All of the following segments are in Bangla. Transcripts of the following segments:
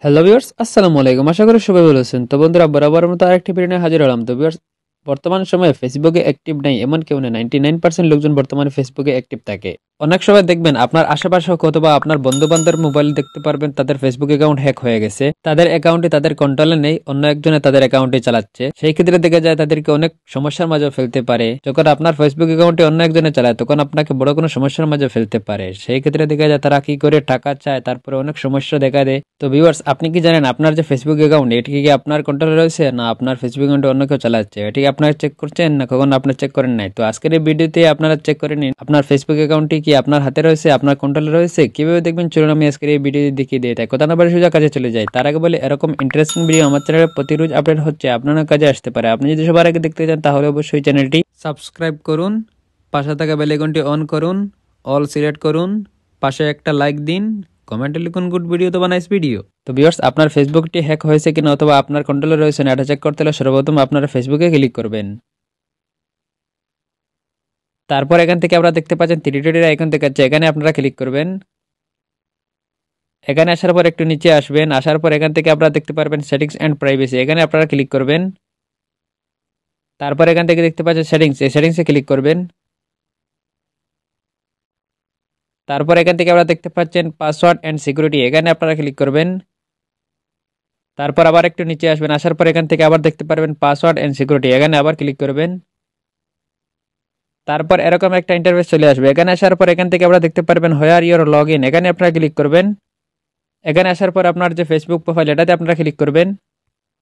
হ্যালো ভিউয়ার্স, আসসালামু আলাইকুম। আশা করি সবাই ভালো আছেন। তো বন্ধুরা, বরাবরের মতো আরেকটি ভিডিও নিয়ে হাজির হলাম। তো ভিউয়ার্স, বর্তমান সময়ে ফেসবুকে অ্যাক্টিভ নাই এমন কেউ নেই। 99% লোকজন বর্তমানে ফেসবুকে অ্যাক্টিভ থাকে। অনেক সময় দেখবেন আপনার আশেপাশে অথবা আপনার বন্ধু বান্ধবের মোবাইল দেখতে পারবেন তাদের ফেসবুক অ্যাকাউন্ট হ্যাক হয়ে গেছে। তাদের অ্যাকাউন্টে তাদের কন্ট্রোলে নেই, অন্য একজনে তাদের অ্যাকাউন্টে চালাচ্ছে। সেই ক্ষেত্রে দেখা যায় তাদেরকে অনেক সমস্যার মাঝে ফেলতে পারে। যখন আপনার ফেসবুক অ্যাকাউন্টে অন্য একজনে চালায় তখন আপনাকে বড় কোনো সমস্যার মাঝে ফেলতে পারে। সেই ক্ষেত্রে দেখা যায় তারা কি করে টাকা চায়, তারপরে অনেক সমস্যা দেখা দেয়। তো ভিউয়ার্স, আপনি কি জানেন আপনার যে ফেসবুক অ্যাকাউন্ট এটি কি আপনার কন্ট্রোলে রয়েছে, না আপনার ফেসবুক অ্যাকাউন্টে অন্য কেউ চালাচ্ছে? এটি আপনারা চেক করছেন না কখনো আপনারা চেক করেন নাই? তো আজকের এই ভিডিওতে আপনারা চেক করে নিন আপনার ফেসবুক অ্যাকাউন্টটি কি আপনার হাতে রয়েছে, আপনার কন্ট্রোলে রয়েছে। কিভাবে দেখবেন চলুন আমি আজকের এই ভিডিও দেখিয়ে দিই। তাই কথা না বলে সোজা কাজে চলে যায়। তার আগে বলে এরকম ইন্টারেস্টিং ভিডিও আমার চ্যানেলে প্রতি রোজ আপডেট হচ্ছে, আপনার কাজে আসতে পারে। আপনি যদি সবার আগে দেখতে চান তাহলে অবশ্যই চ্যানেলটি সাবস্ক্রাইব করুন, পাশে থাকা বেল আইকনটি অন করুন, অল সিলেক্ট করুন, পাশে একটা লাইক দিন, কমেন্টে লিখুন গুড ভিডিও অথবা নাইস ভিডিও। তো ভিউয়ার্স, আপনার ফেসবুকটি হ্যাক হয়েছে কিনা অথবা আপনার কন্ট্রোলে রয়েছে না এটা চেক করতে হলে সর্বপ্রথম আপনারা ফেসবুকে ক্লিক করবেন। তারপর এখান থেকে আপনারা দেখতে পাচ্ছেন থ্রি ডটের আইকন দেখাচ্ছে, এখানে আপনারা ক্লিক করবেন। এখানে আসার পর একটু নিচে আসবেন, আসার পর এখান থেকে আপনারা দেখতে পারবেন সেটিংস অ্যান্ড প্রাইভেসি, এখানে আপনারা ক্লিক করবেন। তারপর এখান থেকে দেখতে পাচ্ছেন সেটিংস, এই সেটিংসে ক্লিক করবেন। তারপর এখান থেকে আপনারা দেখতে পাচ্ছেন পাসওয়ার্ড অ্যান্ড সিকিউরিটি, এখানে আপনারা ক্লিক করবেন। তারপর আবার একটু নিচে আসবেন, আসার পর এখান থেকে আবার দেখতে পারবেন পাসওয়ার্ড অ্যান্ড সিকিউরিটি, এখানে আবার ক্লিক করবেন। তারপর এরকম একটা ইন্টারফেস চলে আসবে। এখানে আসার পর এখান থেকে আপনারা দেখতে পারবেন হোয়ার ইওর লগ ইন, এখানে আপনারা ক্লিক করবেন। এখানে আসার পর আপনার যে ফেসবুক প্রোফাইল এটাতে আপনারা ক্লিক করবেন।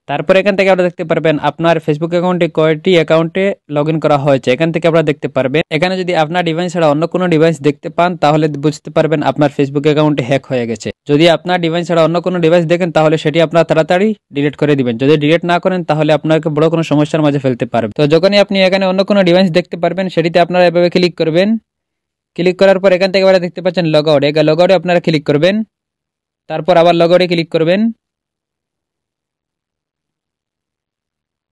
তারপর এখান থেকে আপনারা দেখতে পারবেন আপনার ফেসবুক অ্যাকাউন্টে কয়টি অ্যাকাউন্টে লগ ইন করা হয়েছে, এখান থেকে আপনারা দেখতে পারবেন। এখানে যদি আপনার ডিভাইস ছাড়া অন্য কোনো ডিভাইস দেখতে পান তাহলে বুঝতে পারবেন আপনার ফেসবুক অ্যাকাউন্টে হ্যাক হয়ে গেছে। যদি আপনার ডিভাইস ছাড়া অন্য কোনো ডিভাইস দেখেন তাহলে সেটি আপনারা তাড়াতাড়ি ডিলিট করে দিবেন। যদি ডিলিট না করেন তাহলে আপনাকে বড় কোনো সমস্যার মাঝে ফেলতে পারবে। তো যখনই আপনি এখানে অন্য কোনো ডিভাইস দেখতে পারবেন সেটিতে আপনারা এভাবে ক্লিক করবেন। ক্লিক করার পর এখান থেকে আপনারা দেখতে পাচ্ছেন লগ আউট, এই লগ আউটে আপনারা ক্লিক করবেন। তারপর আবার লগ আউটে ক্লিক করবেন।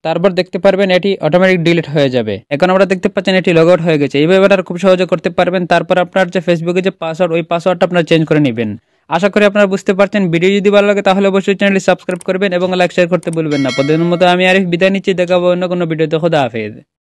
তারপর দেখতে পারবেন এটি অটোমেটিক ডিলিট হয়ে যাবে। এখন আমরা দেখতে পাচ্ছেন এটি লগ আউট হয়ে গেছে। এইভাবে আপনারা খুব সহজে করতে পারবেন। তারপর আপনার যে ফেসবুকে যে পাসওয়ার্ড ওই পাসওয়ার্ডটা আপনারা চেঞ্জ করে নেবেন। আশা করি আপনারা বুঝতে পারছেন। ভিডিও যদি ভালো লাগে তাহলে অবশ্যই চ্যানেলটি সাবস্ক্রাইব করবেন এবং লাইক শেয়ার করতে ভুলবেন না। প্রতিদিনের মতো আমি আরিফ বিদায় নিচ্ছি, দেখাবো অন্য কোনো ভিডিওতে। খোদা হাফেজ।